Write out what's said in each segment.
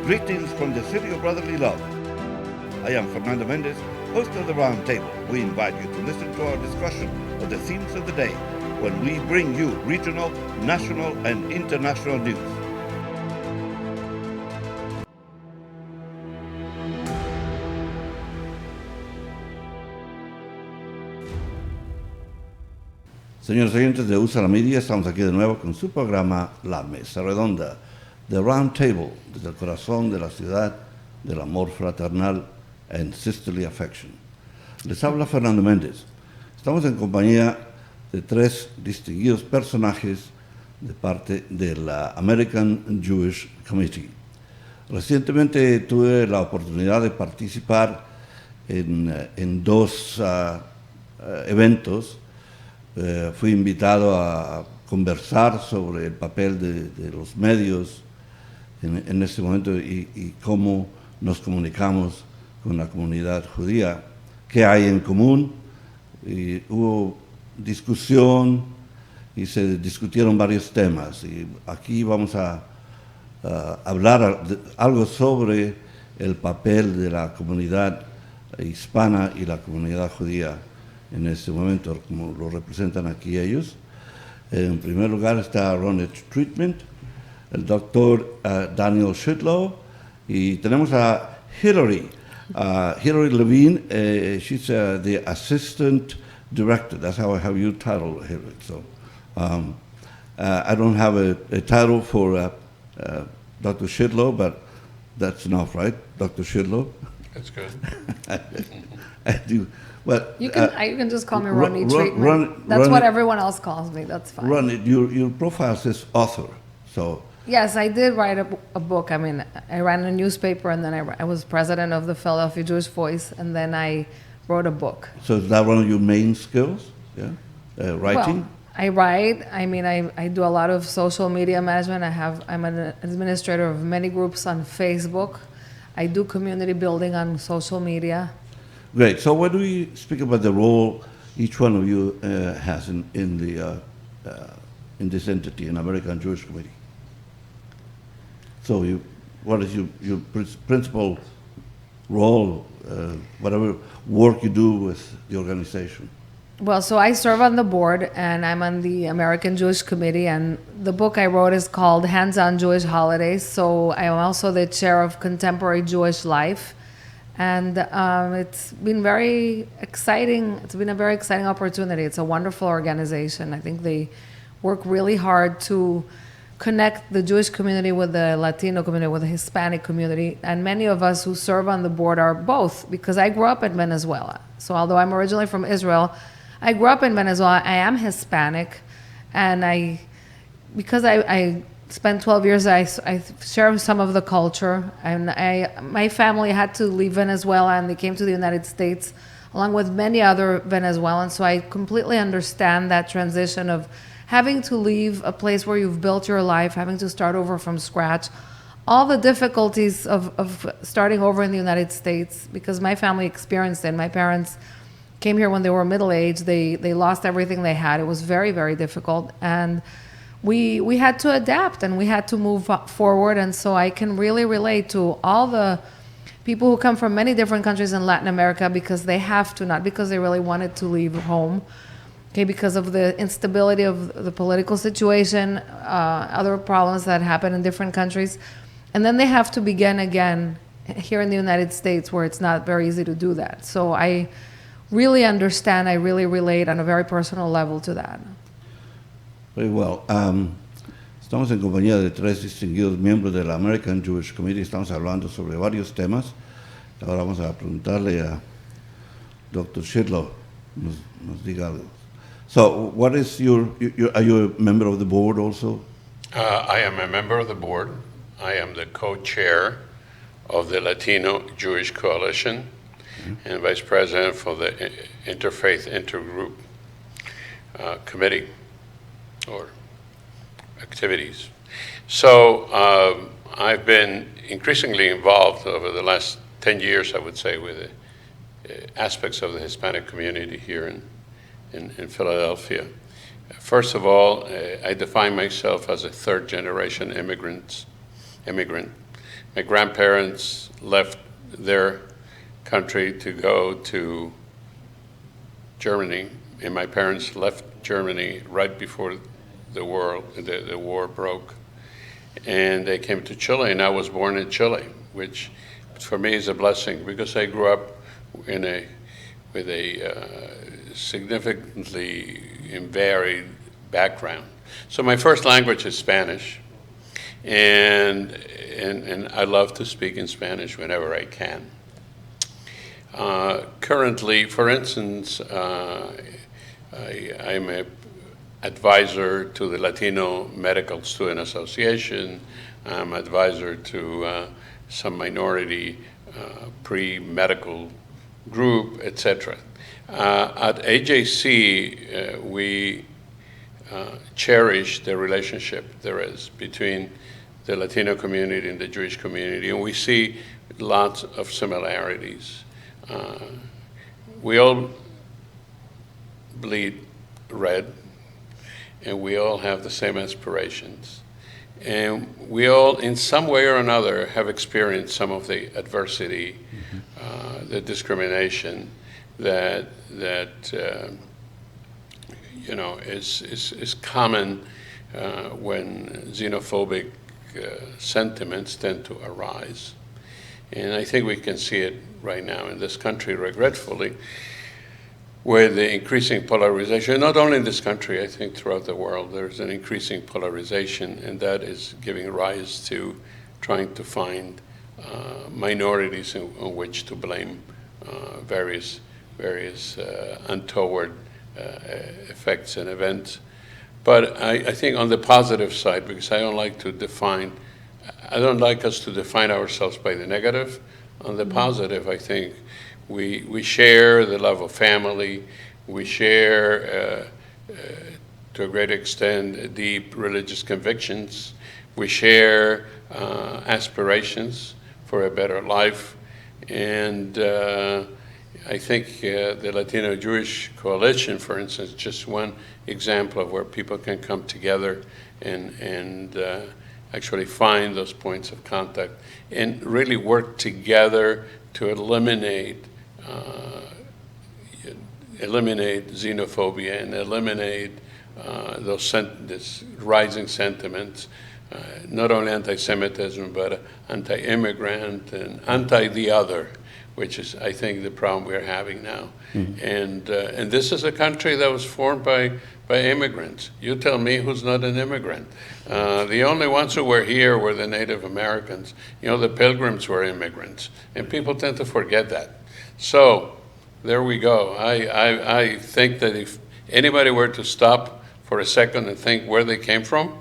Greetings from the city of brotherly love. I am Fernando Mendez, host of the Roundtable. We invite you to listen to our discussion of the themes of the day when we bring you regional, national, and international news. Señores oyentes de Usala Media, estamos aquí de nuevo con su programa La Mesa Redonda, The Roundtable, desde el corazón de la ciudad del amor fraternal and sisterly affection. Les habla Fernando Mendez. Estamos en compañía de tres distinguidos personajes de parte de la American Jewish Committee. Recientemente tuve la oportunidad de participar en dos eventos. Fui invitado a conversar sobre el papel de los medios en este momento y cómo nos comunicamos con la comunidad judía, qué hay en común. Y hubo discusión y se discutieron varios temas. Y aquí vamos a hablar algo sobre el papel de la comunidad hispana y la comunidad judía en este momento, como lo representan aquí ellos. En primer lugar está Ronit Treatman, el doctor Daniel Schidlow, y tenemos a Hilary. Hilary Levine, she's the assistant director. That's how I have you titled, Hilary. So I don't have a title for Dr. Schidlow, but that's enough, right, Dr. Schidlow? That's good. I do. Well, you can just call me Ronit Treatman. That's what everyone else calls me. That's fine. Ronit, your profile says author. So yes, I did write a book. I mean, I ran a newspaper, and then I was president of the Philadelphia Jewish Voice, and then I wrote a book. So is that one of your main skills? Yeah, writing. Well, I write. I mean, I do a lot of social media management. I'm an administrator of many groups on Facebook. I do community building on social media. Great. So what do we speak about the role each one of you has in this entity, in American Jewish Committee? So what is your principal role, whatever work you do with the organization? Well, so I serve on the board, and I'm on the American Jewish Committee, and the book I wrote is called Hands-on Jewish Holidays. So I am also the chair of Contemporary Jewish Life. And it's been very exciting. It's been a very exciting opportunity. It's a wonderful organization. I think they work really hard to connect the Jewish community with the Latino community, with the Hispanic community. And many of us who serve on the board are both, because I grew up in Venezuela. So although I'm originally from Israel, I grew up in Venezuela. I am Hispanic. And because I spent 12 years, I share some of the culture. And my family had to leave Venezuela, and they came to the United States along with many other Venezuelans. So I completely understand that transition of having to leave a place where you've built your life, having to start over from scratch, all the difficulties of starting over in the United States, because my family experienced it. My parents came here when they were middle-aged. They lost everything they had. It was very, very difficult. And we had to adapt, and we had to move forward. And so I can really relate to all the people who come from many different countries in Latin America, because they have to, not because they really wanted to leave home, okay, because of the instability of the political situation, other problems that happen in different countries. And then they have to begin again here in the United States, where it's not very easy to do that. So I really understand, I really relate on a very personal level to that. Very well. Estamos en compañía de tres distinguidos miembros de la American Jewish Committee. Estamos hablando sobre varios temas. Ahora vamos a preguntarle a Dr. Schidlow, nos diga algo. So, what is are you a member of the board also? I am a member of the board. I am the co-chair of the Latino-Jewish Coalition and vice president for the Interfaith Intergroup Committee or activities. So I've been increasingly involved over the last 10 years, I would say, with aspects of the Hispanic community here in Philadelphia. First of all, I define myself as a third-generation immigrant. My grandparents left their country to go to Germany, and my parents left Germany right before the war broke. And they came to Chile, and I was born in Chile, which for me is a blessing because I grew up with a significantly varied background. So my first language is Spanish, and I love to speak in Spanish whenever I can. Currently, for instance, I'm an advisor to the Latino Medical Student Association. I'm advisor to some minority pre-medical group, etc. At AJC, we cherish the relationship there is between the Latino community and the Jewish community, and we see lots of similarities. We all bleed red, and we all have the same aspirations. And we all, in some way or another, have experienced some of the adversity, the discrimination that is common when xenophobic sentiments tend to arise. And I think we can see it right now in this country, regretfully, with the increasing polarization, not only in this country, I think throughout the world, there's an increasing polarization, and that is giving rise to trying to find minorities on which to blame various untoward effects and events. But I think on the positive side, because I don't like us to define ourselves by the negative. On the positive, I think we share the love of family. We share, to a great extent, deep religious convictions. We share aspirations for a better life. And I think the Latino-Jewish Coalition, for instance, is just one example of where people can come together and actually find those points of contact and really work together to eliminate xenophobia and eliminate these rising sentiments, not only anti-Semitism, but anti-immigrant and anti-the other, which is, I think, the problem we're having now. Mm-hmm. And this is a country that was formed by immigrants. You tell me who's not an immigrant. The only ones who were here were the Native Americans. The Pilgrims were immigrants, and people tend to forget that. So there we go. I think that if anybody were to stop for a second and think where they came from,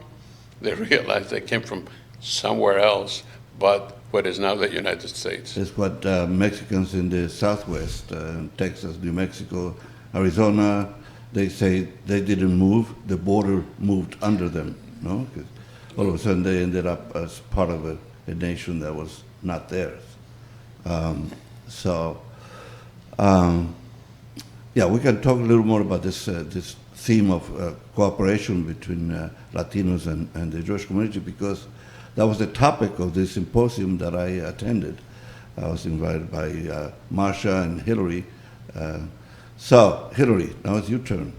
they realize they came from somewhere else, but what is now the United States. It's what Mexicans in the Southwest, Texas, New Mexico, Arizona, they say they didn't move, the border moved under them, no? 'Cause all of a sudden they ended up as part of a nation that was not theirs. Yeah, we can talk a little more about this theme of cooperation between Latinos and the Jewish community, because that was the topic of the symposium that I attended. I was invited by Marsha and Hilary. So, Hilary, now it's your turn.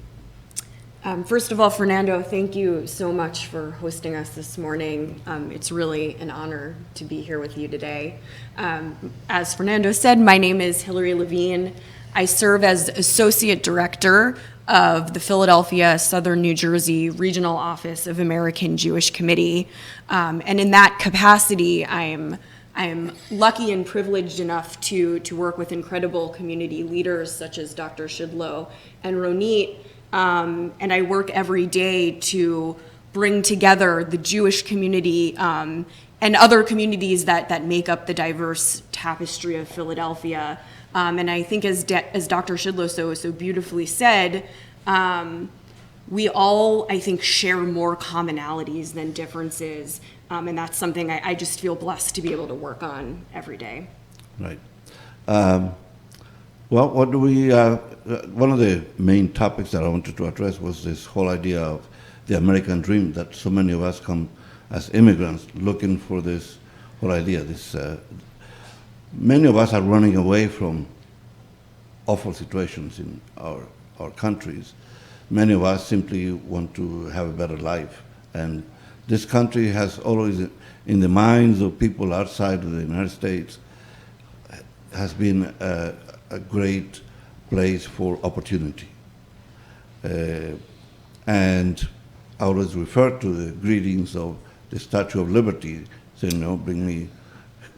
First of all, Fernando, thank you so much for hosting us this morning. It's really an honor to be here with you today. As Fernando said, my name is Hilary Levine. I serve as Associate Director of the Philadelphia, Southern New Jersey Regional Office of American Jewish Committee. And in that capacity, I am lucky and privileged enough to work with incredible community leaders such as Dr. Schidlow and Ronit. And I work every day to bring together the Jewish community and other communities that make up the diverse tapestry of Philadelphia. And I think as Dr. Schidlow so beautifully said, we all, I think, share more commonalities than differences. And that's something I just feel blessed to be able to work on every day. Right. Well, what do we, one of the main topics that I wanted to address was this whole idea of the American dream, that so many of us come as immigrants looking for this whole idea. Many of us are running away from awful situations in our countries. Many of us simply want to have a better life. And this country has always, in the minds of people outside of the United States, has been a great place for opportunity. And I always refer to the greetings of the Statue of Liberty, saying, bring me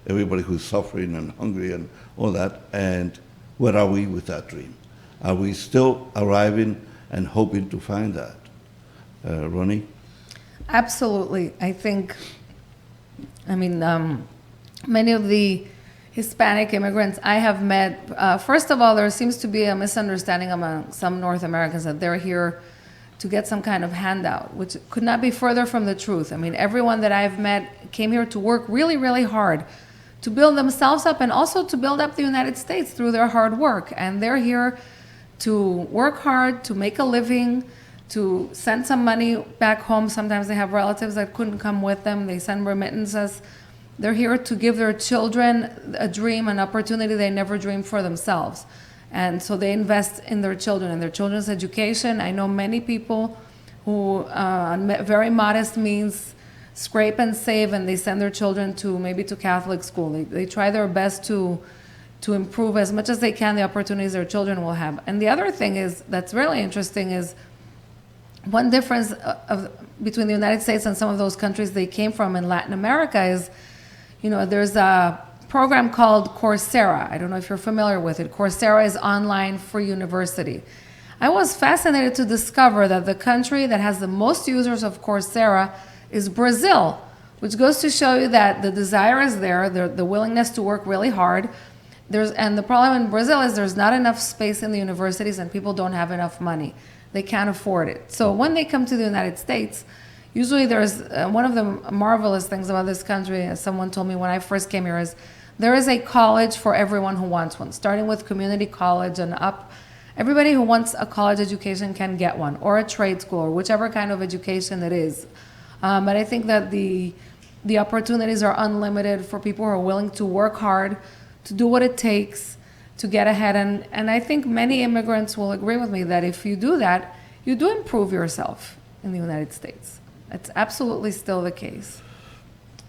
everybody who's suffering and hungry and all that. And where are we with that dream? Are we still arriving and hoping to find that? Ronnie? Absolutely. I think, many of the Hispanic immigrants I have met, first of all, there seems to be a misunderstanding among some North Americans that they're here to get some kind of handout, which could not be further from the truth. Everyone that I've met came here to work really, really hard to build themselves up and also to build up the United States through their hard work. And they're here to work hard, to make a living, to send some money back home. Sometimes they have relatives that couldn't come with them. They send remittances. They're here to give their children a dream, an opportunity they never dreamed for themselves. And so they invest in their children and their children's education. I know many people who, on very modest means, scrape and save, and they send their children maybe to Catholic school. They try their best to improve as much as they can the opportunities their children will have. And the other thing that's really interesting is one difference between the United States and some of those countries they came from in Latin America is, there's a program called Coursera. I don't know if you're familiar with it. Coursera is online free university. I was fascinated to discover that the country that has the most users of Coursera is Brazil, which goes to show you that the desire is there, the willingness to work really hard. And the problem in Brazil is there's not enough space in the universities and people don't have enough money. They can't afford it. So when they come to the United States, usually there's one of the marvelous things about this country, as someone told me when I first came here, is there is a college for everyone who wants one, starting with community college and up. Everybody who wants a college education can get one, or a trade school, or whichever kind of education it is. But I think that the opportunities are unlimited for people who are willing to work hard, to do what it takes to get ahead. And I think many immigrants will agree with me that if you do that, you do improve yourself in the United States. It's absolutely still the case.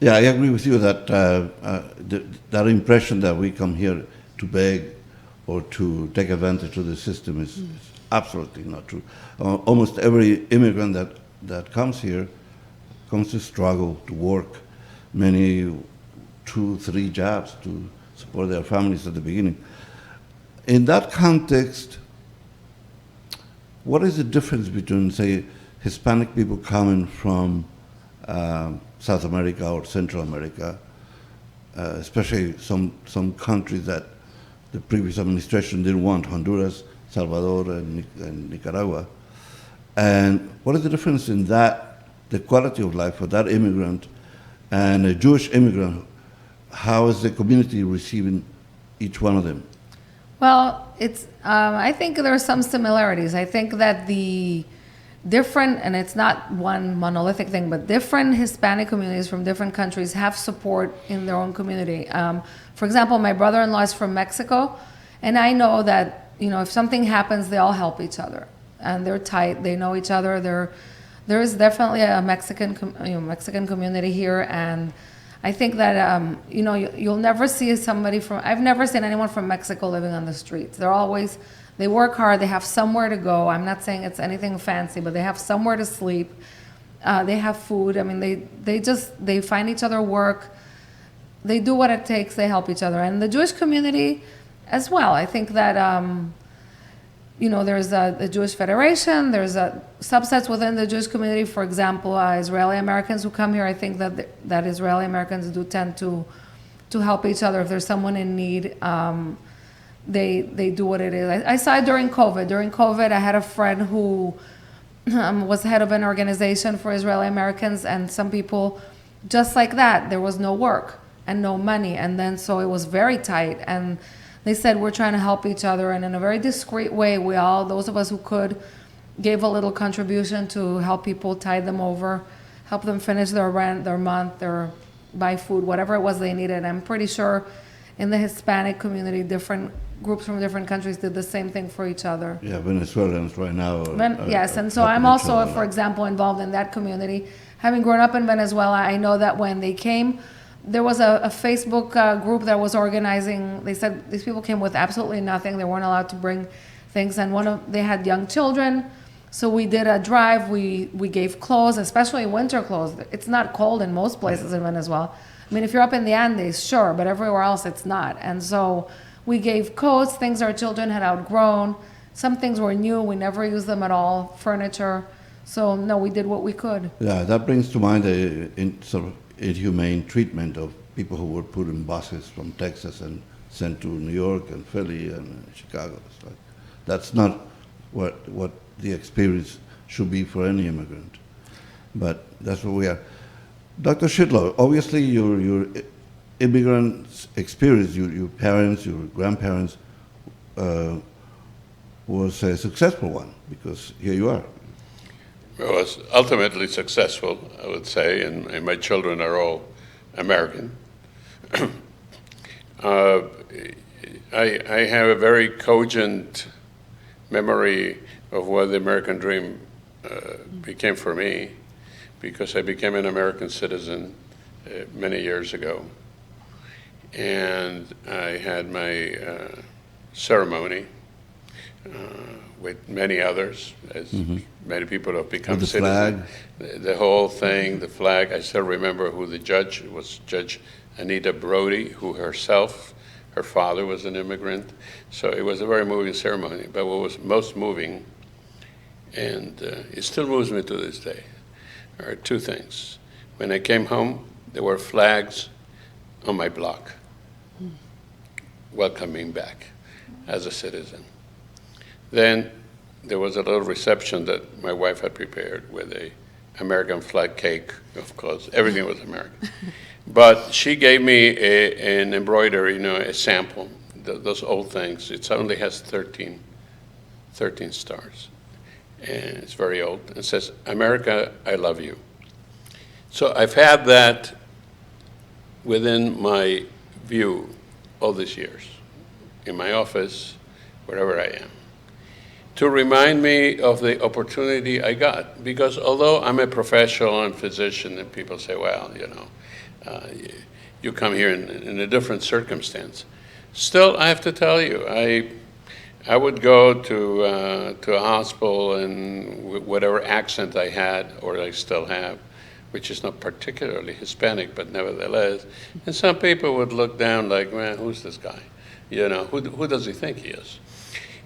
Yeah, I agree with you that that impression that we come here to beg or to take advantage of the system is absolutely not true. Almost every immigrant that comes here comes to struggle, to work, many 2-3 jobs to support their families at the beginning. In that context, what is the difference between, say, Hispanic people coming from South America or Central America, especially some countries that the previous administration didn't want, Honduras, Salvador, and Nicaragua. And what is the difference in that, the quality of life for that immigrant and a Jewish immigrant? How is the community receiving each one of them? Well, I think there are some similarities. I think that the different, and it's not one monolithic thing, but different Hispanic communities from different countries have support in their own community. For example, my brother-in-law is from Mexico, and I know that, if something happens, they all help each other. And they're tight, they know each other. There is definitely a Mexican community here, and I think that, you'll never see I've never seen anyone from Mexico living on the streets. They work hard, they have somewhere to go. I'm not saying it's anything fancy, but they have somewhere to sleep. They have food. They find each other work. They do what it takes, they help each other. And the Jewish community as well. I think that, there's the Jewish Federation, there's subsets within the Jewish community. For example, Israeli Americans who come here, I think that Israeli Americans do tend to help each other. If there's someone in need, they do what it is. I saw it during COVID. During COVID, I had a friend who was head of an organization for Israeli Americans, and some people, just like that, there was no work and no money, and then so it was very tight. And they said, we're trying to help each other, and in a very discreet way, those of us who could, gave a little contribution to help people tide them over, help them finish their rent, their month, their buy food, whatever it was they needed. I'm pretty sure in the Hispanic community, different groups from different countries did the same thing for each other. Yeah, Venezuelans right now. Yes, and so I'm helping each also, other. for example, involved in that community. Having grown up in Venezuela, I know that when they came, there was a Facebook group that was organizing. They said these people came with absolutely nothing. They weren't allowed to bring things, and they had young children. So we did a drive. We gave clothes, especially winter clothes. It's not cold in most places in Venezuela. I mean, if you're up in the Andes, sure, but everywhere else it's not. And so we gave coats, things our children had outgrown. Some things were new. We never used them at all. Furniture. So no, we did what we could. Yeah, that brings to mind the sort of inhumane treatment of people who were put in buses from Texas and sent to New York and Philly and Chicago. It's like, that's not what the experience should be for any immigrant. But that's what we are. Dr. Schidlow, obviously your immigrant experience, your parents, your grandparents, was a successful one, because here you are. It was ultimately successful, I would say, and my children are all American. I have a very cogent memory of what the American dream became for me, because I became an American citizen many years ago. And I had my ceremony with many others, as many people have become With the citizens. flag? The whole thing, the flag, I still remember who the judge was, Judge Anita Brody, who herself, her father was an immigrant. So it was a very moving ceremony. But what was most moving, and it still moves me to this day, are two things. When I came home, there were flags on my block welcoming back as a citizen. Then there was a little reception that my wife had prepared with a American flag cake, of course. Everything was American. But she gave me an embroidery, a sample, those old things. It only has 13 stars. And it's very old. It says, "America, I love you." So I've had that within my view all these years, in my office, wherever I am, to remind me of the opportunity I got. Because although I'm a professional and physician, and people say, well, you come here in a different circumstance. Still, I have to tell you, I would go to a hospital and whatever accent I had, or I still have, which is not particularly Hispanic, but nevertheless, and some people would look down like, man, who's this guy? Who does he think he is?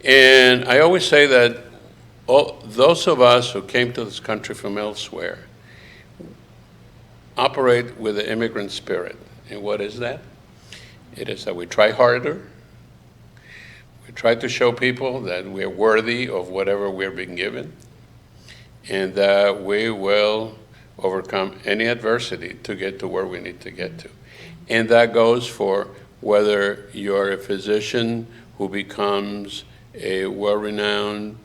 And I always say that those of us who came to this country from elsewhere operate with the immigrant spirit. And what is that? It is that we try harder. We try to show people that we're worthy of whatever we're being given, and that we will overcome any adversity to get to where we need to get to. And that goes for whether you're a physician who becomes a well-renowned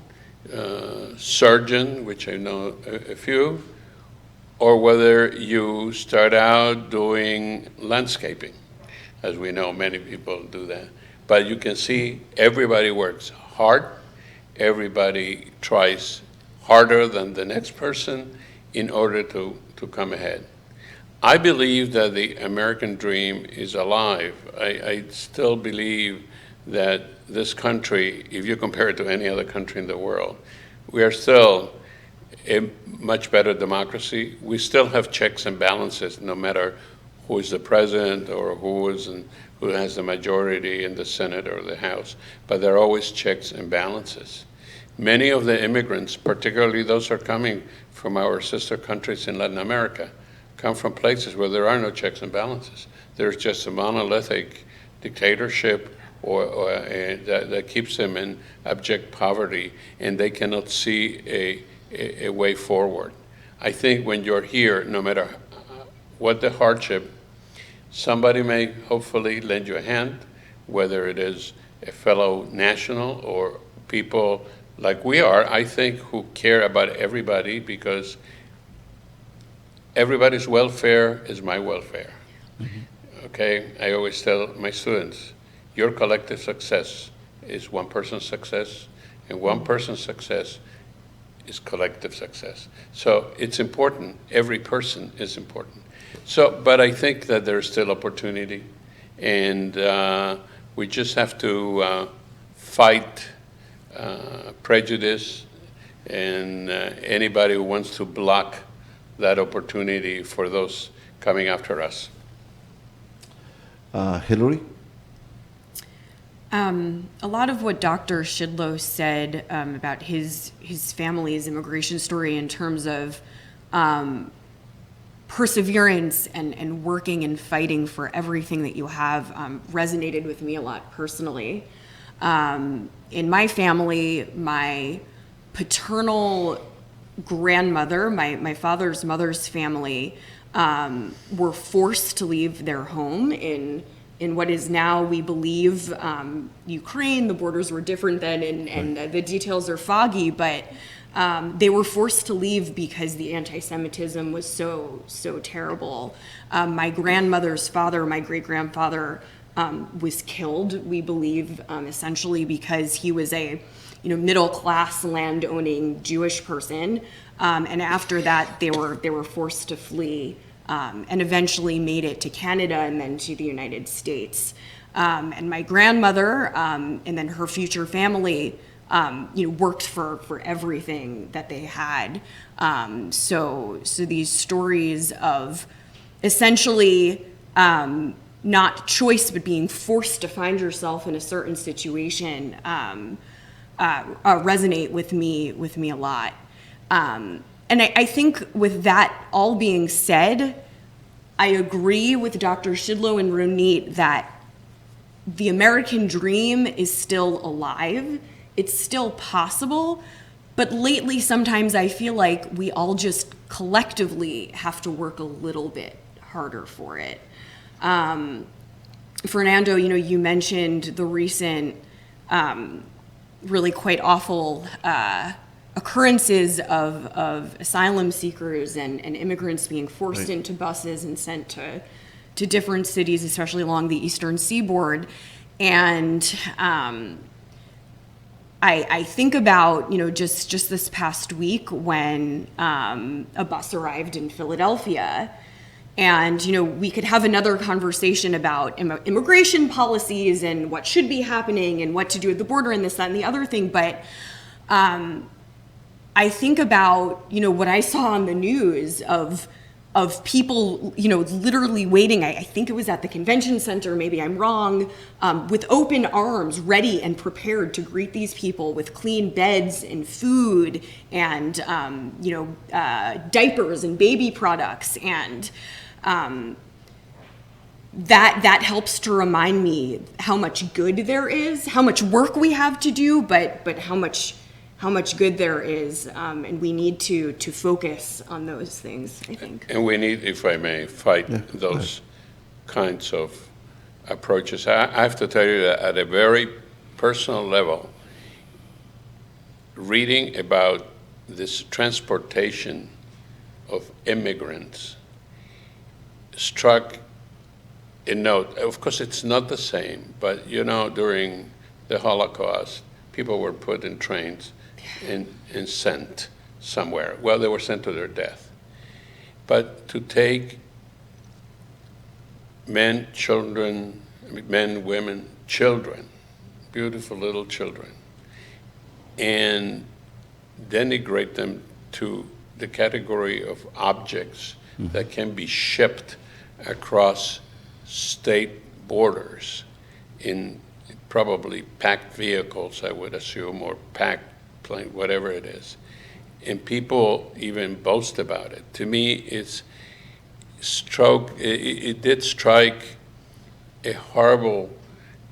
surgeon, which I know a few, or whether you start out doing landscaping, as we know many people do that. But you can see everybody works hard, everybody tries harder than the next person in order to come ahead. I believe that the American dream is alive. I still believe that this country, if you compare it to any other country in the world, we are still a much better democracy. We still have checks and balances, no matter who is the president or who has the majority in the Senate or the House, but there are always checks and balances. Many of the immigrants, particularly those who are coming from our sister countries in Latin America, come from places where there are no checks and balances. There's just a monolithic dictatorship that keeps them in abject poverty, and they cannot see a way forward. I think when you're here, no matter what the hardship, somebody may hopefully lend you a hand, whether it is a fellow national or people like we are, I think, who care about everybody, because everybody's welfare is my welfare. okay? I always tell my students, your collective success is one person's success, and one person's success is collective success. So it's important. Every person is important. So, but I think that there's still opportunity, and we just have to fight prejudice and anybody who wants to block that opportunity for those coming after us. Hilary? A lot of what Dr. Schidlow said about his family's immigration story in terms of perseverance and working and fighting for everything that you have resonated with me a lot personally. In my family, my paternal grandmother, my father's mother's family, were forced to leave their home in what is now, we believe, Ukraine. The borders were different then, and the details are foggy, but they were forced to leave because the anti-Semitism was so terrible. My grandmother's father, my great-grandfather, was killed, we believe, essentially because he was a middle-class land-owning Jewish person, and after that they were forced to flee. And eventually made it to Canada and then to the United States. And my grandmother and then her future family, worked for everything that they had. So these stories of essentially not choice but being forced to find yourself in a certain situation resonate with me a lot. And I think with that all being said, I agree with Dr. Schidlow and Ronit that the American dream is still alive. It's still possible. But lately, sometimes I feel like we all just collectively have to work a little bit harder for it. Fernando, you mentioned the recent really quite awful occurrences of asylum seekers and immigrants being forced Right. into buses and sent to different cities, especially along the eastern seaboard. And I think about, just this past week when a bus arrived in Philadelphia. And, we could have another conversation about immigration policies and what should be happening and what to do at the border and this, that, and the other thing. But I think about, what I saw on the news of people, literally waiting. I think it was at the convention center, maybe I'm wrong, with open arms, ready and prepared to greet these people with clean beds and food and, diapers and baby products. And that helps to remind me how much good there is, how much work we have to do, but how much good there is, and we need to focus on those things, I think. And we need, if I may, fight those kinds of approaches. I have to tell you that at a very personal level, reading about this transportation of immigrants struck a note. Of course, it's not the same, but during the Holocaust, people were put in trains and sent somewhere. Well, they were sent to their death. But to take men, women, children, beautiful little children, and denigrate them to the category of objects that can be shipped across state borders in probably packed vehicles, I would assume, or packed plane, whatever it is. And people even boast about it. To me, it did strike a horrible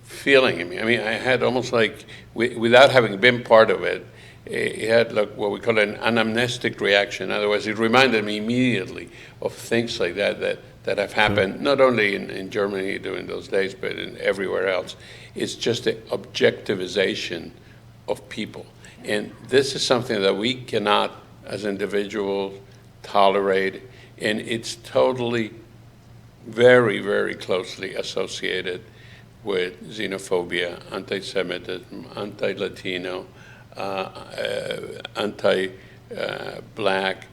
feeling in me. I mean, I had almost like, without having been part of it, it had like what we call an anamnestic reaction. Otherwise, it reminded me immediately of things like that have happened, not only in Germany during those days, but in everywhere else. It's just the objectivization of people. And this is something that we cannot, as individuals, tolerate. And it's totally very, very closely associated with xenophobia, anti-Semitism, anti-Latino, anti-Black,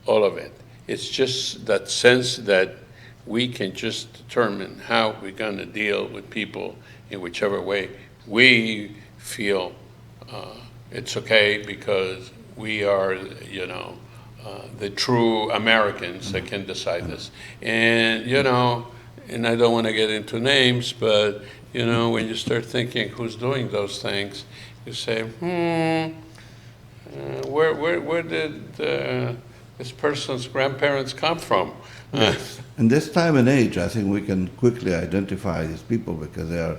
all of it. It's just that sense that we can just determine how we're going to deal with people in whichever way we feel it's okay, because we are, the true Americans that can decide this. And, and I don't want to get into names, but, when you start thinking who's doing those things, you say, where did this person's grandparents come from? Yes. In this time and age, I think we can quickly identify these people because they are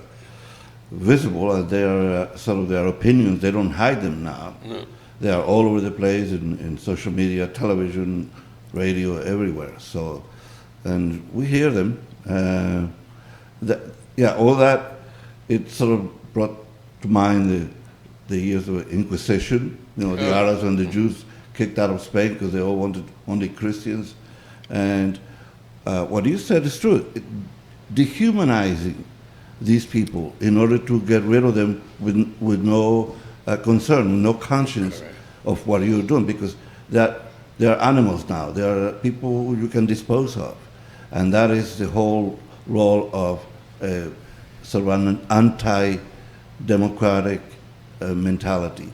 visible and they are sort of their opinions. They don't hide them now. No. They are all over the place in social media, television, radio, everywhere. So, and we hear them. All that, it sort of brought to mind the years of Inquisition, the Arabs and the Jews kicked out of Spain because they all wanted only Christians. And what you said is true. Dehumanizing these people in order to get rid of them with no concern, no conscience of what you're doing, because they're animals now. They are people who you can dispose of. And that is the whole role of sort of an anti-democratic mentality.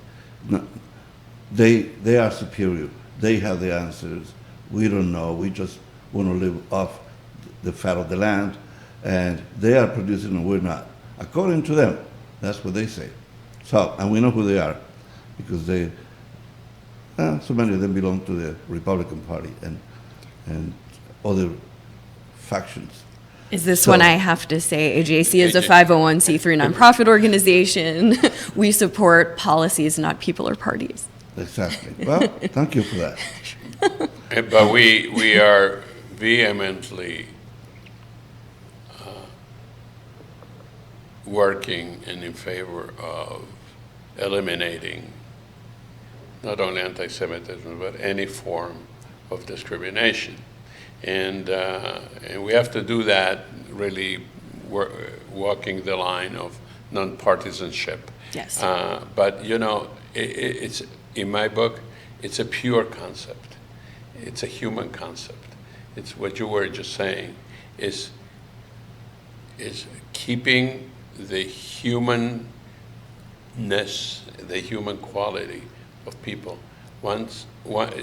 They are superior. They have the answers. We don't know. We just want to live off the fat of the land. And they are producing and we're not. According to them, that's what they say. So, and we know who they are because so many of them belong to the Republican Party and other factions. Is this one I have to say? AJC is a 501c3 nonprofit organization. We support policies, not people or parties. Exactly. Well, thank you for that. But we are vehemently working and in favor of eliminating not only anti-Semitism, but any form of discrimination. And we have to do that really walking the line of non-partisanship. Yes. But, it's in my book, it's a pure concept. It's a human concept. It's what you were just saying, is keeping the humanness, the human quality of people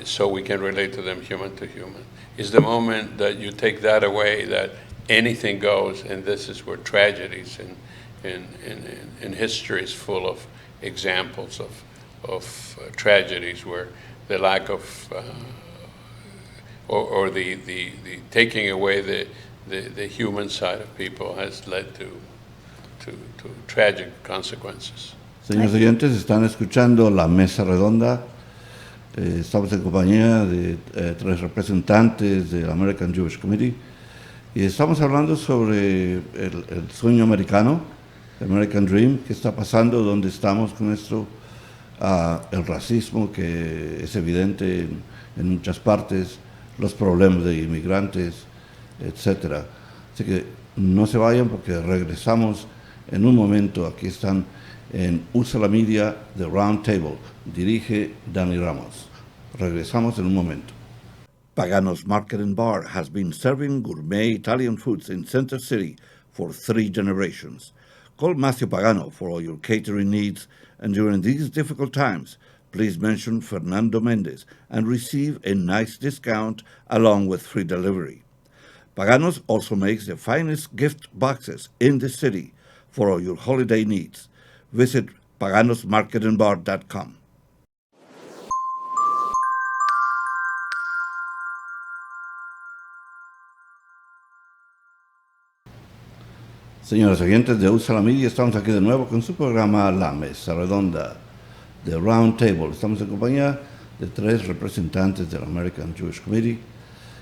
so we can relate to them human to human. Is the moment that you take that away, that anything goes, and this is where tragedies in history is full of examples of tragedies where the lack of or the taking away the human side of people has led to tragic consequences. Señores oyentes, están escuchando la mesa redonda. Estamos en compañía de tres representantes del American Jewish Committee y estamos hablando sobre el sueño americano, el American Dream, qué está pasando, dónde estamos con esto, el racismo que es evidente en muchas partes, los problemas de inmigrantes, etc. Así que no se vayan porque regresamos en un momento. Aquí están en Usala Media, The Roundtable. Dirige Dani Ramos. Regresamos en un momento. Pagano's Market and Bar has been serving gourmet Italian foods in Center City for 3 generations. Call Matthew Pagano for all your catering needs, and during these difficult times, please mention Fernando Mendez and receive a nice discount along with free delivery. Pagano's also makes the finest gift boxes in the city for all your holiday needs. Visit paganosmarketandbar.com. Señores oyentes de Usala Media, estamos aquí de nuevo con su programa La Mesa Redonda, The Roundtable. Estamos en compañía de 3 representantes del American Jewish Committee.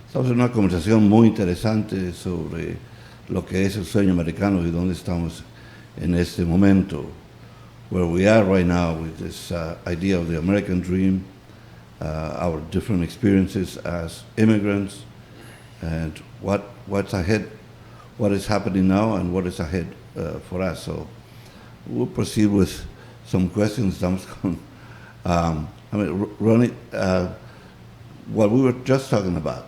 Estamos en una conversación muy interesante sobre lo que es el sueño americano y dónde estamos en este momento, where we are right now with this idea of the American dream, our different experiences as immigrants, and what what's ahead, what is happening now, and what is ahead for us. So we'll proceed with some questions. Ronit, what we were just talking about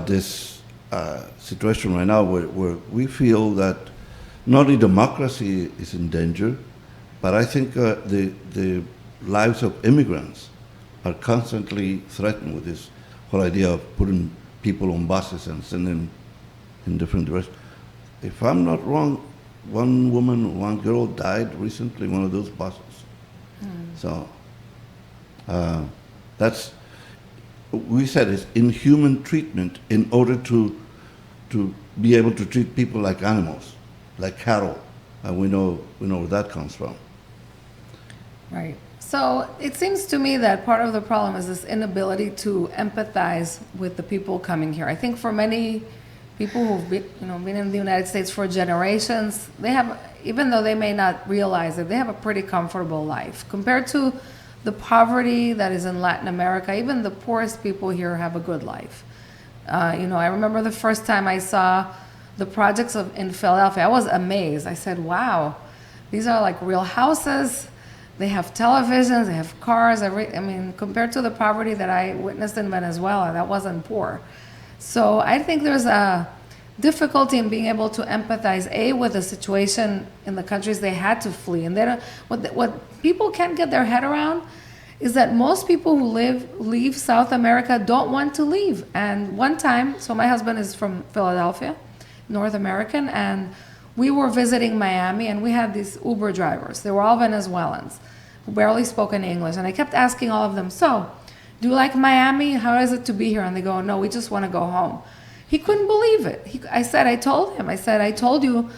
this situation right now, where we feel that not only democracy is in danger, but I think the lives of immigrants are constantly threatened with this whole idea of putting people on buses and sending in different directions. If I'm not wrong, one girl died recently in one of those buses. So we said it's inhuman treatment in order to be able to treat people like animals, like cattle. And we know where that comes from. Right. So it seems to me that part of the problem is this inability to empathize with the people coming here. I think for many people who've been in the United States for generations, they have, even though they may not realize it, they have a pretty comfortable life compared to the poverty that is in Latin America. Even the poorest people here have a good life. I remember the first time I saw the projects in Philadelphia, I was amazed. I said, wow, these are like real houses. They have televisions, they have cars. Compared to the poverty that I witnessed in Venezuela, that wasn't poor. So I think there's a difficulty in being able to empathize, with the situation in the countries they had to flee. And what people can't get their head around is that most people who leave South America don't want to leave. And one time, so my husband is from Philadelphia, North American, and we were visiting Miami, and we had these Uber drivers. They were all Venezuelans who barely spoke any English. And I kept asking all of them, so, do you like Miami? How is it to be here? And they go, no, we just want to go home. He couldn't believe it. I told you,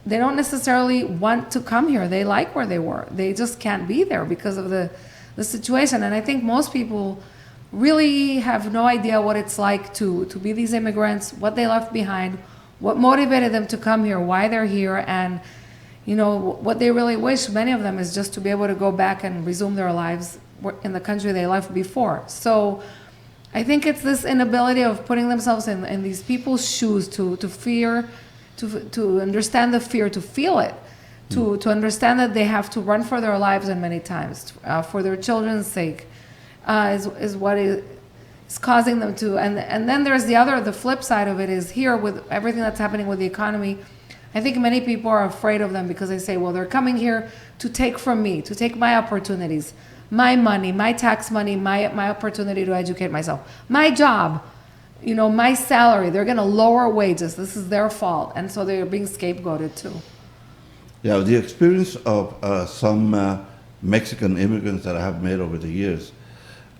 they don't necessarily want to come here. They like where they were. They just can't be there because of the situation. And I think most people really have no idea what it's like to be these immigrants, what they left behind, what motivated them to come here, why they're here, and what they really wish, many of them, is just to be able to go back and resume their lives in the country they left before. So I think it's this inability of putting themselves in these people's shoes to fear, to understand the fear, to feel it, to understand that they have to run for their lives, and many times for their children's sake, is what is causing them to. And then there's the flip side of it is here with everything that's happening with the economy. I think many people are afraid of them because they say, well, they're coming here to take from me, to take my opportunities, my money, my tax money, my opportunity to educate myself, my job, my salary. They're going to lower wages. This is their fault. And so they're being scapegoated too. Yeah, the experience of some Mexican immigrants that I have made over the years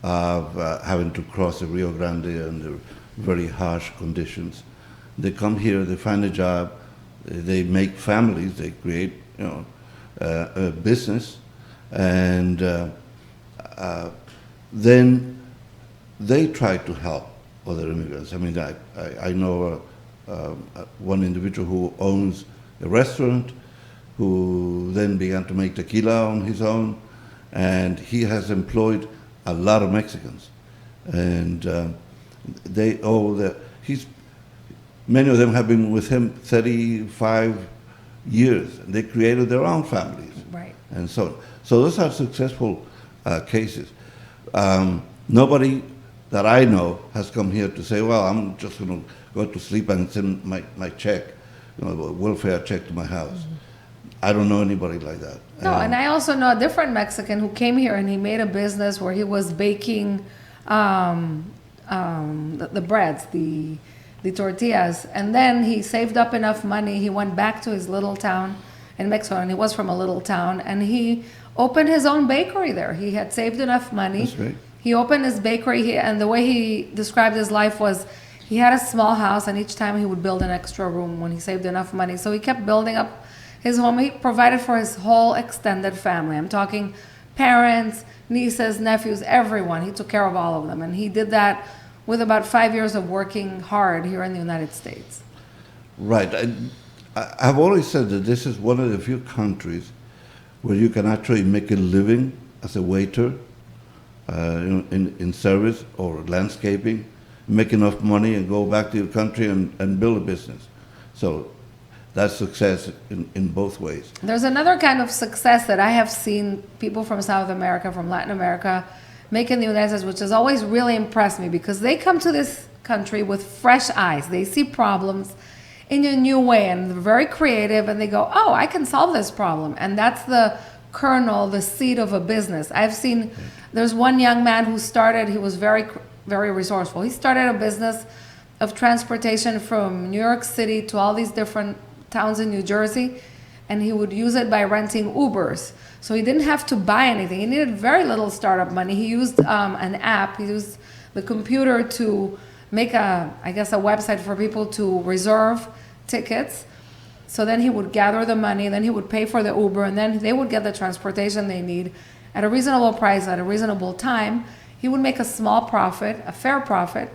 of having to cross the Rio Grande under very harsh conditions. They come here, they find a job, they make families, they create a business, and then they try to help other immigrants. I know one individual who owns a restaurant who then began to make tequila on his own, and he has employed a lot of Mexicans, and many of them have been with him 35 years. And they created their own families, right? And so those are successful cases. Nobody that I know has come here to say, well, I'm just going to go to sleep and send my check, a welfare check to my house. Mm-hmm. I don't know anybody like that. No, and I also know a different Mexican who came here and he made a business where he was baking the breads, the tortillas, and then he saved up enough money. He went back to his little town in Mexico, and he was from a little town, and he opened his own bakery there. He had saved enough money. That's great. He opened his bakery, and the way he described his life was he had a small house, and each time he would build an extra room when he saved enough money. So he kept building up his home. He provided for his whole extended family. I'm talking parents, nieces, nephews, everyone. He took care of all of them. And he did that with about 5 years of working hard here in the United States. Right. I've always said that this is one of the few countries where you can actually make a living as a waiter in service or landscaping. make enough money and go back to your country and build a business. So that's success in both ways. There's another kind of success that I have seen people from South America, from Latin America, make in the United States, which has always really impressed me, because they come to this country with fresh eyes. They see problems in a new way, and they're very creative, and they go, oh, I can solve this problem. And that's the kernel, the seed of a business. I've seen, there's one young man who started, he was very, very resourceful. He started a business of transportation from New York City to all these different towns in New Jersey, and he would use it by renting Ubers. So he didn't have to buy anything. He needed very little startup money. He used an app. He used the computer to make a website for people to reserve tickets. So then he would gather the money, then he would pay for the Uber, and then they would get the transportation they need at a reasonable price, at a reasonable time. He would make a small profit, a fair profit,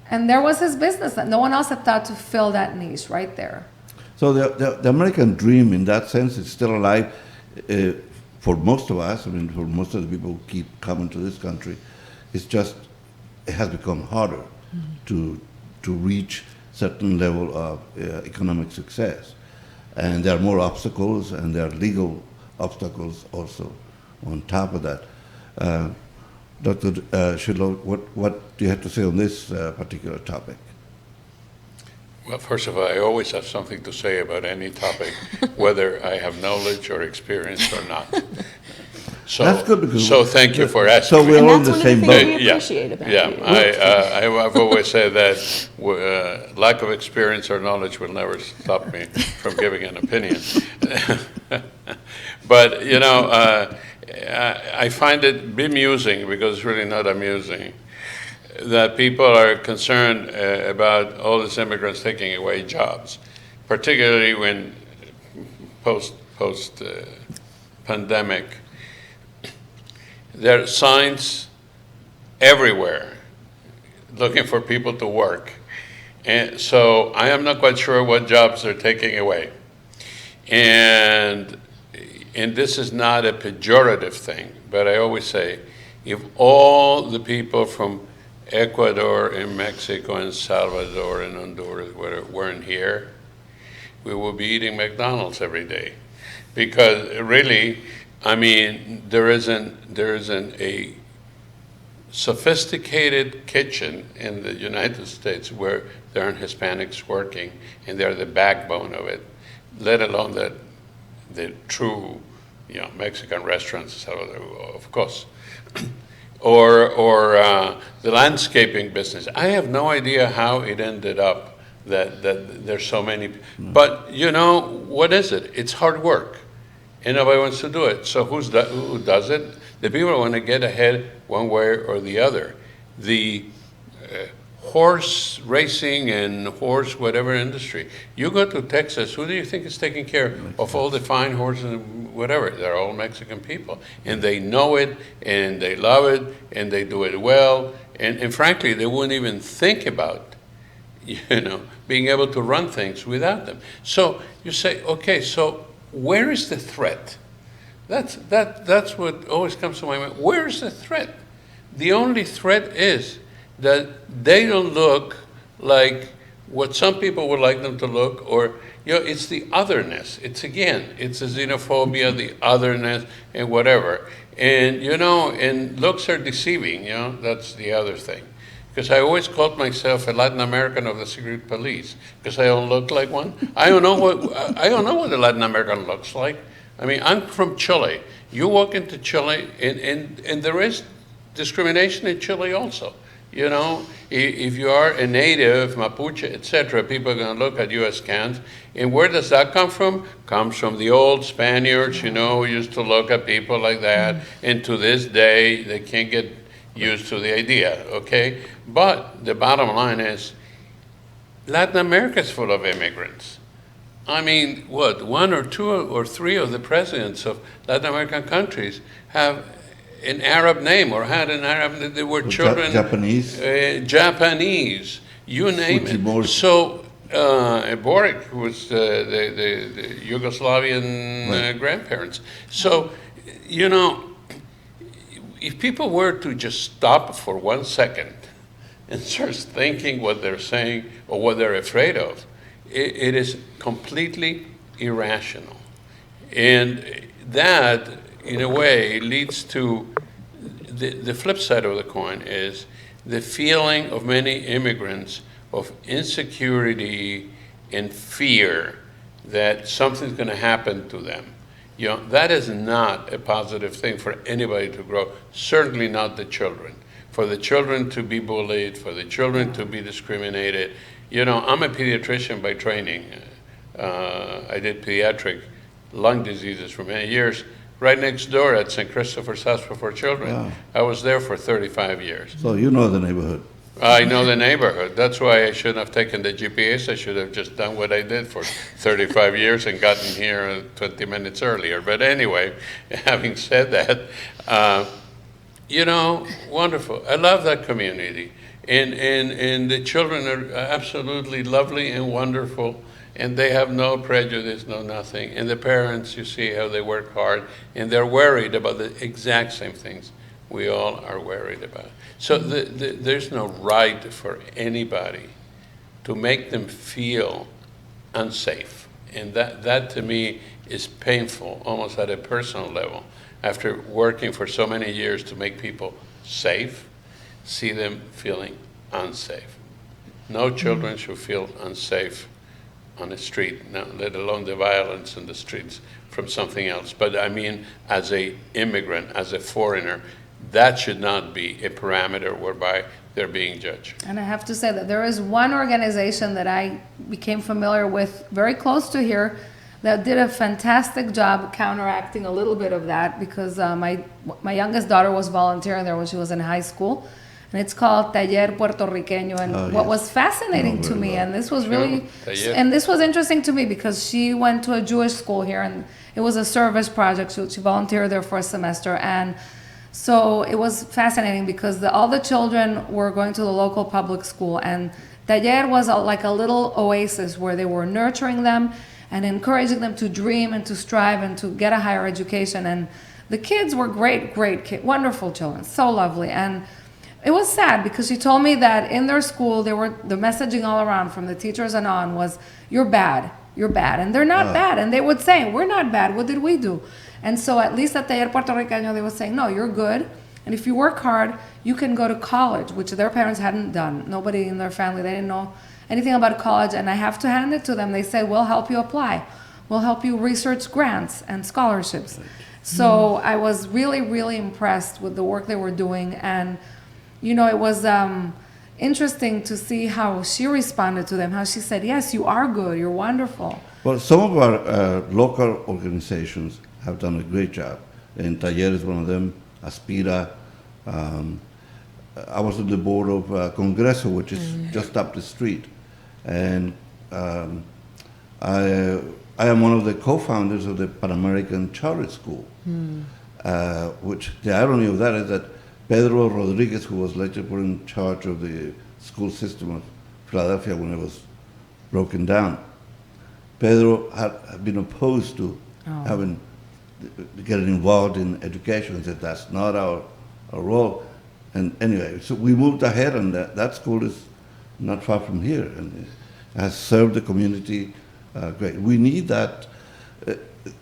and there was his business that no one else had thought to fill that niche right there. So the American dream, in that sense, is still alive for most of us. I mean, for most of the people who keep coming to this country, it's just, it has become harder to reach certain level of economic success. And there are more obstacles, and there are legal obstacles also on top of that. Dr. Schidlow, what do you have to say on this particular topic? Well, first of all, I always have something to say about any topic, whether I have knowledge or experience or not. So, that's good, because so thank you for asking. So we're And all in that's the one of same the boat. things we appreciate about you. I've always said that lack of experience or knowledge will never stop me from giving an opinion. But, you know, I find it bemusing, because it's really not amusing, that people are concerned about all these immigrants taking away jobs, particularly when post pandemic. There are signs everywhere looking for people to work. And so I am not quite sure what jobs they're taking away. And this is not a pejorative thing, but I always say, if all the people from Ecuador and Mexico and Salvador and Honduras weren't here, we would be eating McDonald's every day. Because really, I mean, there isn't a sophisticated kitchen in the United States where there aren't Hispanics working, and they're the backbone of it, let alone the true, you know, Mexican restaurants, of course. or the landscaping business. I have no idea how it ended up that there's so many. But, you know, what is it? It's hard work, and nobody wants to do it. So who does it? The people who want to get ahead one way or the other. The horse racing and horse whatever industry. You go to Texas, who do you think is taking care of all the fine horses and whatever? They're all Mexican people. And they know it, and they love it, and they do it well. And frankly, they wouldn't even think about, you know, being able to run things without them. So you say, okay, so where is the threat? That's what always comes to my mind. Where is the threat? The only threat is that they don't look like what some people would like them to look, or, you know, it's the otherness. It's the xenophobia, the otherness, and whatever. And, you know, and looks are deceiving, you know, that's the other thing. Because I always called myself a Latin American of the secret police, because I don't look like one. I don't know what a Latin American looks like. I mean, I'm from Chile. You walk into Chile, and there is discrimination in Chile also. You know, if you are a native, Mapuche, etc., people are going to look at you askance. And where does that come from? Comes from the old Spaniards, you know, who used to look at people like that. And to this day, they can't get used to the idea, okay? But the bottom line is, Latin America is full of immigrants. I mean, what, 1 or 2 or 3 of the presidents of Latin American countries have an Arab name, or had an Arab, they were children. Japanese. Japanese, you name it. So Boric was the Yugoslavian grandparents. So, you know, if people were to just stop for 1 second and starts thinking what they're saying or what they're afraid of, it is completely irrational. And that, in a way, leads to the flip side of the coin is the feeling of many immigrants of insecurity and fear that something's going to happen to them. You know, that is not a positive thing for anybody to grow, certainly not the children. For the children to be bullied, for the children to be discriminated. You know, I'm a pediatrician by training. I did pediatric lung diseases for many years, right next door at St. Christopher's Hospital for Children. Wow. I was there for 35 years. So you know the neighborhood. I know the neighborhood. That's why I shouldn't have taken the GPS. I should have just done what I did for 35 years and gotten here 20 minutes earlier. But anyway, having said that, you know, wonderful. I love that community. And the children are absolutely lovely and wonderful. And they have no prejudice, no nothing. And the parents, you see how they work hard. And they're worried about the exact same things we all are worried about. So there's no right for anybody to make them feel unsafe. And that to me is painful, almost at a personal level. After working for so many years to make people safe, see them feeling unsafe. No children should feel unsafe on the street, no, let alone the violence in the streets from something else. But I mean, as an immigrant, as a foreigner, that should not be a parameter whereby they're being judged. And I have to say that there is one organization that I became familiar with very close to here that did a fantastic job counteracting a little bit of that, because my youngest daughter was volunteering there when she was in high school. And it's called Taller Puertorriqueño. And what was fascinating to me, and this was really, and this was interesting to me because she went to a Jewish school here, and it was a service project. She volunteered there for a semester. And so it was fascinating because all the children were going to the local public school, and Taller was like a little oasis where they were nurturing them and encouraging them to dream and to strive and to get a higher education. And the kids were great kids, wonderful children, so lovely. And it was sad because she told me that in their school, the messaging all around from the teachers and on was, you're bad, and they're not bad. And they would say, we're not bad, what did we do? And so at least at Taller Puertorriqueño, they were saying, no, you're good. And if you work hard, you can go to college, which their parents hadn't done. Nobody in their family, they didn't know anything about college. And I have to hand it to them. They said, we'll help you apply. We'll help you research grants and scholarships. So I was really, really impressed with the work they were doing. And, you know, it was interesting to see how she responded to them, how she said, yes, you are good, you're wonderful. Well, some of our local organizations have done a great job. And Taller is one of them, Aspira. I was on the board of Congreso, which is just up the street. And I am one of the co-founders of the Pan American Charter School, which the irony of that is that Pedro Rodriguez, who was later put in charge of the school system of Philadelphia when it was broken down, Pedro had been opposed to getting involved in education. He said, that's not our role. And anyway, so we moved ahead, and that school is not far from here, and it has served the community great. We need that.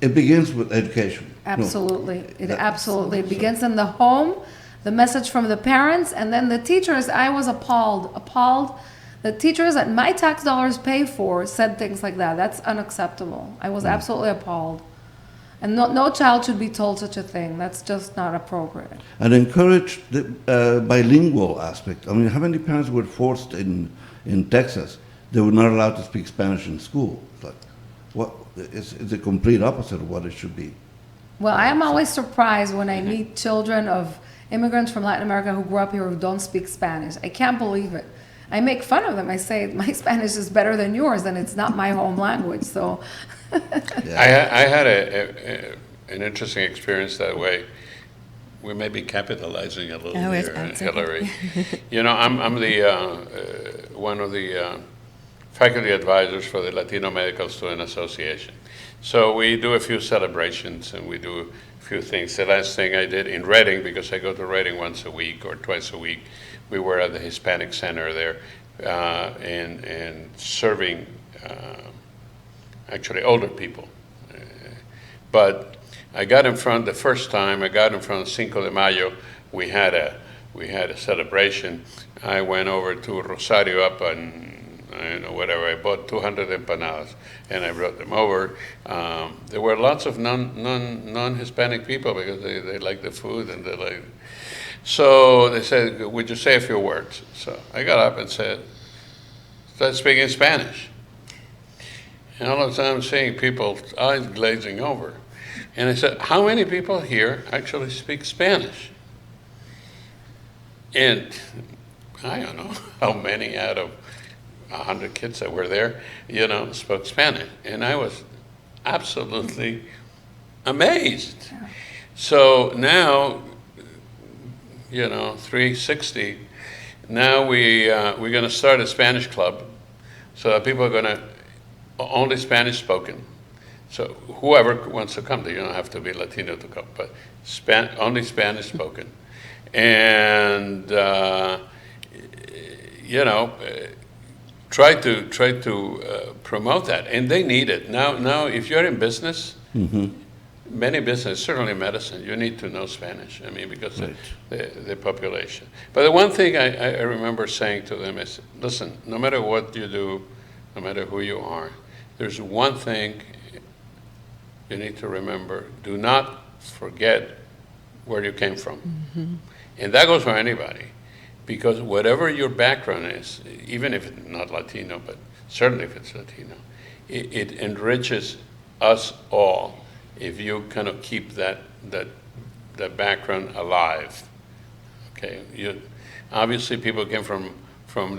It begins with education. Absolutely. It begins in the home, the message from the parents, and then the teachers. I was appalled. The teachers that my tax dollars pay for said things like that. That's unacceptable. I was absolutely appalled. And no child should be told such a thing. That's just not appropriate. And encourage the bilingual aspect. I mean, how many parents were forced in Texas? They were not allowed to speak Spanish in school. It's the complete opposite of what it should be. Well, I am always surprised when I meet children of immigrants from Latin America who grew up here who don't speak Spanish. I can't believe it. I make fun of them. I say, my Spanish is better than yours, and it's not my home language. So, I had an interesting experience that way. We may be capitalizing a little here, Hilary. You know, I'm the one of the faculty advisors for the Latino Medical Student Association. So we do a few celebrations and we do a few things. The last thing I did in Reading, because I go to Reading once a week or twice a week, we were at the Hispanic Center there and serving actually older people. But I got in front, the first time I got in front of Cinco de Mayo, we had a celebration. I went over to Rosario up on, I don't know, whatever, I bought 200 empanadas and I brought them over. There were lots of non-Hispanic people because they like the food and they like. So they said, would you say a few words? So I got up and said, start speaking Spanish. And all of a sudden I'm seeing people's eyes glazing over. And I said, how many people here actually speak Spanish? And I don't know how many out of 100 kids that were there, spoke Spanish. And I was absolutely amazed. So now, 360, now we're going to start a Spanish club so that people are going to, only Spanish spoken. So whoever wants to come, you don't have to be Latino to come, but only Spanish spoken. And, try to promote that. And they need it. Now if you're in business, many business, certainly medicine, you need to know Spanish. I mean, because right. the population. But the one thing I remember saying to them is, listen, no matter what you do, no matter who you are, there's one thing you need to remember. Do not forget where you came from. Mm-hmm. And that goes for anybody. Because whatever your background is, even if it's not Latino, but certainly if it's Latino, it enriches us all if you kind of keep that background alive. Okay, obviously people came from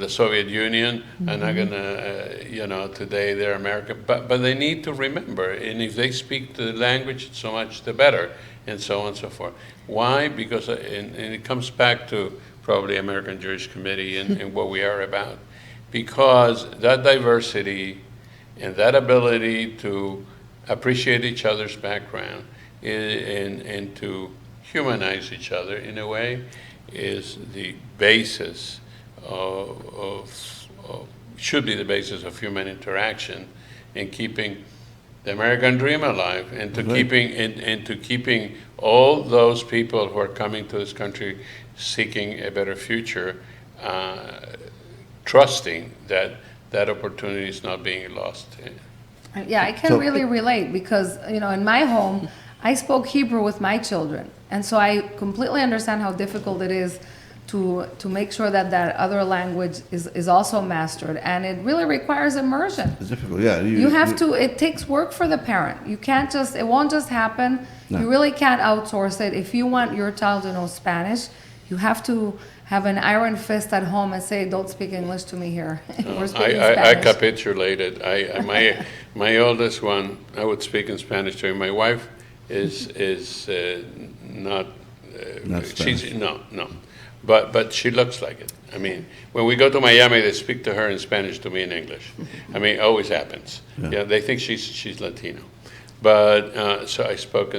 the Soviet Union, and not gonna, today they're American, but they need to remember, and if they speak the language, so much the better, and so on and so forth. Why? Because, and it comes back to probably American Jewish Committee and what we are about, because that diversity and that ability to appreciate each other's background and to humanize each other in a way is the basis should be the basis of human interaction and keeping the American dream alive, and to keeping all those people who are coming to this country seeking a better future, trusting that opportunity is not being lost. Yeah, I can really relate because, in my home, I spoke Hebrew with my children. And so I completely understand how difficult it is to make sure that other language is also mastered. And it really requires immersion. It's difficult, yeah. It takes work for the parent. You can't it won't just happen. No. You really can't outsource it. If you want your child to know Spanish, you have to have an iron fist at home and say, don't speak English to me here. We're speaking Spanish. I capitulated. My oldest one, I would speak in Spanish to him. My wife is not Spanish. No. But she looks like it. I mean, when we go to Miami, they speak to her in Spanish, to me in English. I mean, it always happens. Yeah, they think she's Latino. But so I spoke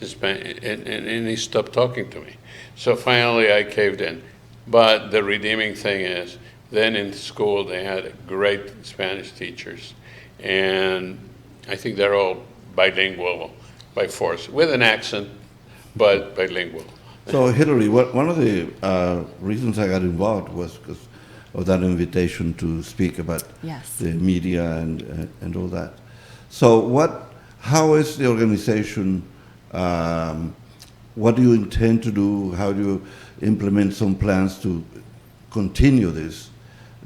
Spanish, and he stopped talking to me. So finally, I caved in. But the redeeming thing is, then in school they had great Spanish teachers, and I think they're all bilingual by force, with an accent, but bilingual. So Hilary, one of the reasons I got involved was because of that invitation to speak about the media and all that. So how is the organization, what do you intend to do? How do you implement some plans to continue this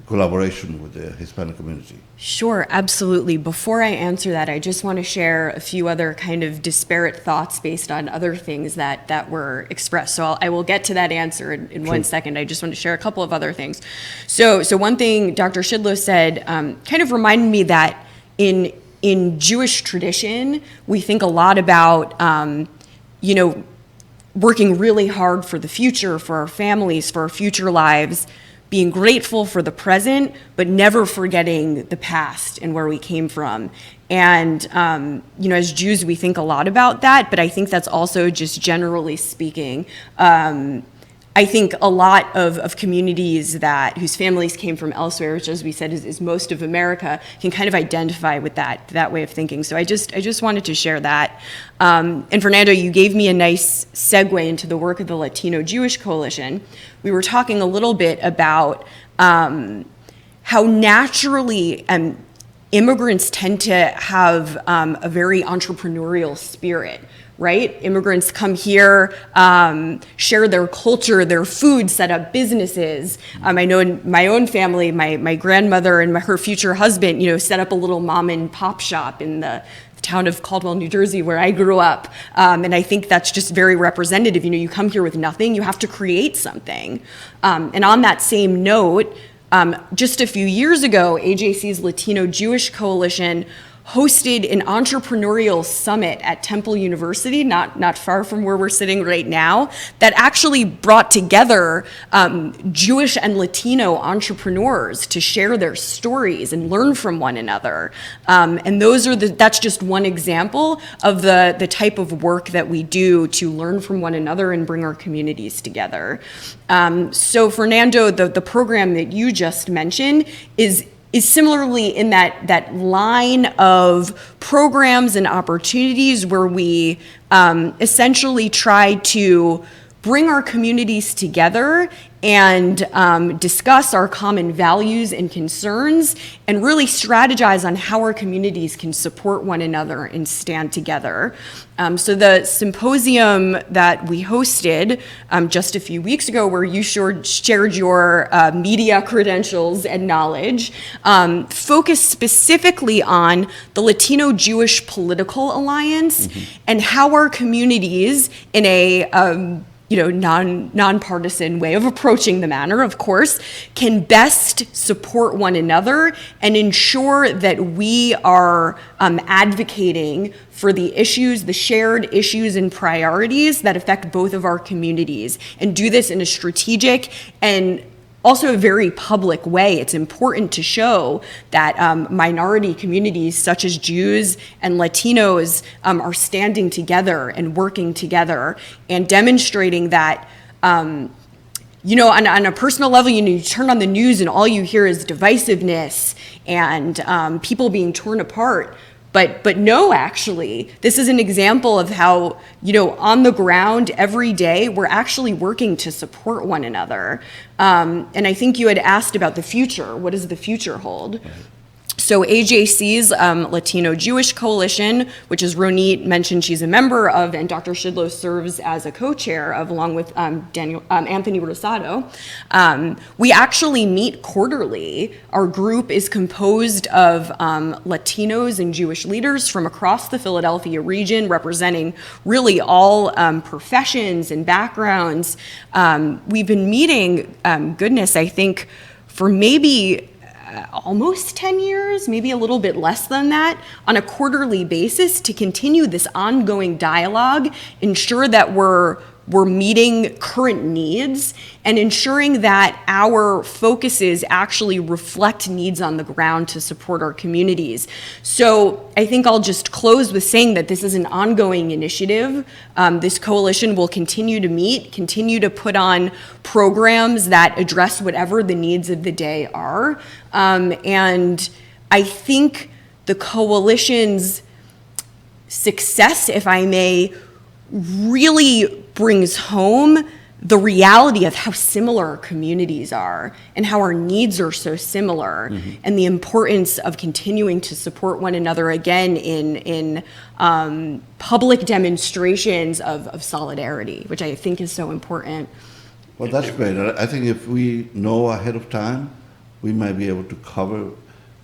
collaboration with the Hispanic community? Sure, absolutely. Before I answer that, I just want to share a few other kind of disparate thoughts based on other things that were expressed. So I will get to that answer in one second. I just want to share a couple of other things. So one thing Dr. Schidlow said kind of reminded me that in Jewish tradition, we think a lot about, working really hard for the future, for our families, for our future lives, being grateful for the present, but never forgetting the past and where we came from. And, as Jews, we think a lot about that, but I think that's also just generally speaking, I think a lot of communities whose families came from elsewhere, which as we said is most of America, can kind of identify with that way of thinking. So I just wanted to share that. And Fernando, you gave me a nice segue into the work of the Latino-Jewish Coalition. We were talking a little bit about how naturally immigrants tend to have a very entrepreneurial spirit, right? Immigrants come here, share their culture, their food, set up businesses. I know in my own family, my grandmother and her future husband, set up a little mom and pop shop in the town of Caldwell, New Jersey, where I grew up. And I think that's just very representative. You come here with nothing, you have to create something. And on that same note, just a few years ago, AJC's Latino-Jewish Coalition hosted an entrepreneurial summit at Temple University, not far from where we're sitting right now, that actually brought together Jewish and Latino entrepreneurs to share their stories and learn from one another. And that's just one example of the type of work that we do to learn from one another and bring our communities together. So Fernando, the program that you just mentioned is similarly in that line of programs and opportunities where we essentially try to bring our communities together and discuss our common values and concerns and really strategize on how our communities can support one another and stand together. So the symposium that we hosted just a few weeks ago, where you shared your media credentials and knowledge, focused specifically on the Latino-Jewish Political Alliance and how our communities in a nonpartisan way of approaching the matter, of course, can best support one another and ensure that we are advocating for the shared issues and priorities that affect both of our communities, and do this in a strategic and also a very public way. It's important to show that minority communities such as Jews and Latinos are standing together and working together and demonstrating that, on a personal level, you turn on the news and all you hear is divisiveness and people being torn apart. But no, actually, this is an example of how, on the ground every day, we're actually working to support one another. And I think you had asked about the future. What does the future hold? So AJC's Latino-Jewish Coalition, which as Ronit mentioned she's a member of, and Dr. Schidlow serves as a co-chair of, along with Anthony Rosado, we actually meet quarterly. Our group is composed of Latinos and Jewish leaders from across the Philadelphia region, representing really all professions and backgrounds. We've been meeting, I think, for maybe almost 10 years, maybe a little bit less than that, on a quarterly basis to continue this ongoing dialogue, ensure that we're meeting current needs, and ensuring that our focuses actually reflect needs on the ground to support our communities. So I think I'll just close with saying that this is an ongoing initiative. This coalition will continue to meet, continue to put on programs that address whatever the needs of the day are. And I think the coalition's success, if I may, really brings home the reality of how similar our communities are and how our needs are so similar, and the importance of continuing to support one another again in public demonstrations of solidarity, which I think is so important. Well, that's great. I think if we know ahead of time, we might be able to cover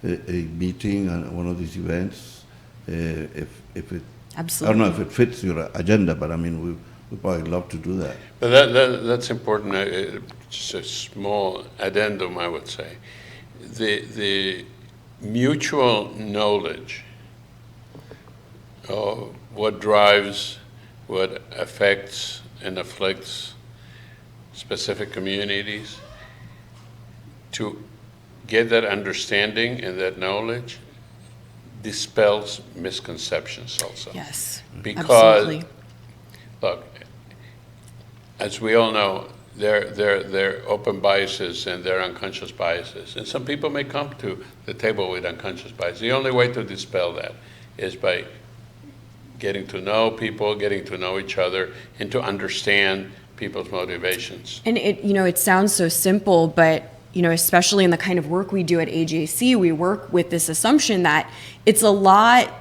a meeting on one of these events. If it, Absolutely. I don't know if it fits your agenda, but I mean, we'd probably love to do that. But that's important. Just a small addendum, I would say. The mutual knowledge of what drives, what affects and afflicts specific communities, to get that understanding and that knowledge dispels misconceptions also. Yes, Because, absolutely. look, as we all know, their open biases and their unconscious biases. And some people may come to the table with unconscious biases. The only way to dispel that is by getting to know people, getting to know each other, and to understand people's motivations. And it sounds so simple, but especially in the kind of work we do at AJC, we work with this assumption that it's a lot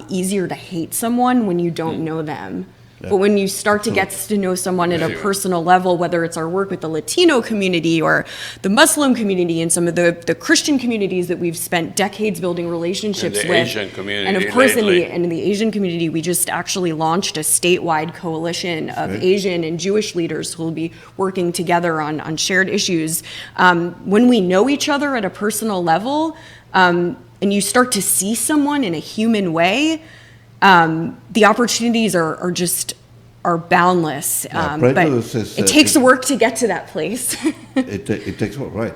easier to hate someone when you don't know them. Yeah. But when you start to get to know someone at a personal level, whether it's our work with the Latino community or the Muslim community and some of the Christian communities that we've spent decades building relationships and the with. Asian community and of course lately. in the Asian community, we just actually launched a statewide coalition of Asian and Jewish leaders who will be working together on shared issues. When we know each other at a personal level, and you start to see someone in a human way, the opportunities are boundless. But it takes work to get to that place. It takes work, right.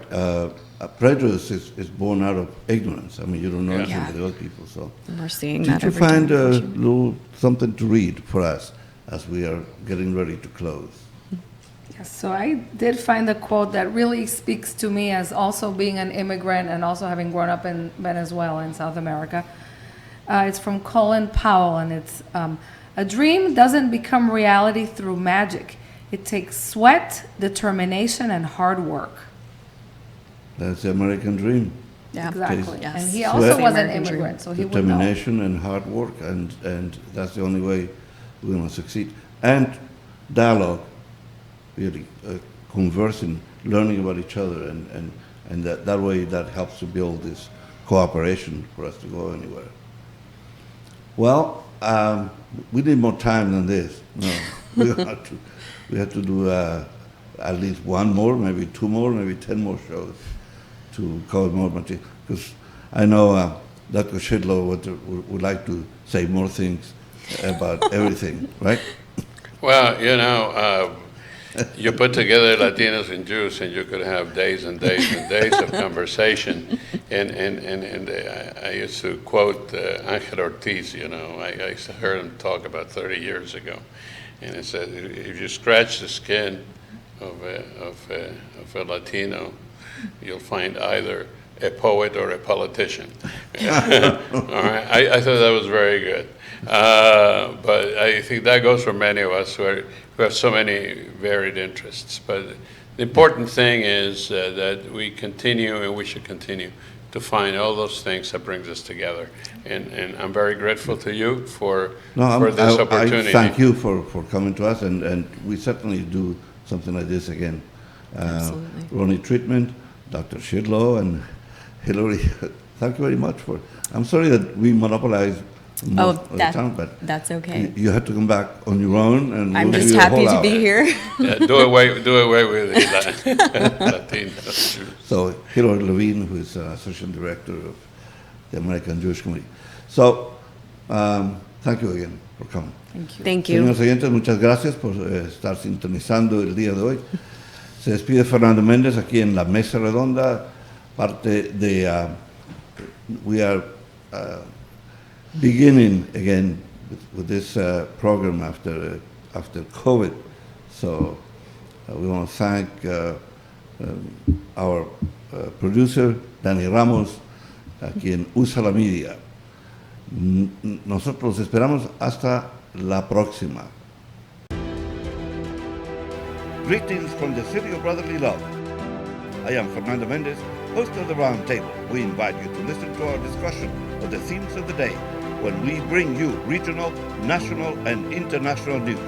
Prejudice is born out of ignorance. I mean, you don't know anything about the other people. So and we're seeing did that you every find day. a little something to read for us as we are getting ready to close? Yes, so I did find a quote that really speaks to me as also being an immigrant and also having grown up in Venezuela in South America. It's from Colin Powell, and it's, a dream doesn't become reality through magic. It takes sweat, determination, and hard work. That's the American dream. Yeah, Exactly. Yes. And he Sweat, also was an American dream. immigrant, so he would know. Determination and hard work, and that's the only way we're going to succeed. And dialogue, really, conversing, learning about each other, and that way that helps to build this cooperation for us to go anywhere. Well, we need more time than this. No, we have to do at least one more, maybe two more, maybe 10 more shows to cover more material. Because I know Dr. Schidlow would like to say more things about everything, right? Well, you put together Latinos and Jews, and you could have days and days and days of conversation. And I used to quote Angel Ortiz. I heard him talk about 30 years ago, and it said, if you scratch the skin of a Latino, you'll find either a poet or a politician. All right, I thought that was very good. But I think that goes for many of us who have so many varied interests. But the important thing is that we continue, and we should continue, to find all those things that brings us together. And I'm very grateful to you for this opportunity. I thank you for coming to us, and we certainly do something like this again. Absolutely. Ronit Treatman, Dr. Schidlow, and Hilary, thank you very much for. I'm sorry that we monopolized most of the time, but that's okay. you had to come back on your own, and I'm we'll just give you a happy whole to be hour. here. Do away with the Latinos. So Hilary Levine, who is Associate Director of the American Jewish Committee. So thank you again for coming. Thank you. Thank you. Señores oyentes, muchas gracias por estar sintonizando el día de hoy. Se despide Fernando Mendez aquí en la Mesa Redonda, parte de, we are beginning again with this program after COVID. So we want to thank our producer, Danny Ramos, aquí en Usala Media. Nosotros esperamos hasta la próxima. Greetings from the city of brotherly love. I am Fernando Mendez, host of the Roundtable. We invite you to listen to our discussion of the themes of the day when we bring you regional, national, and international news.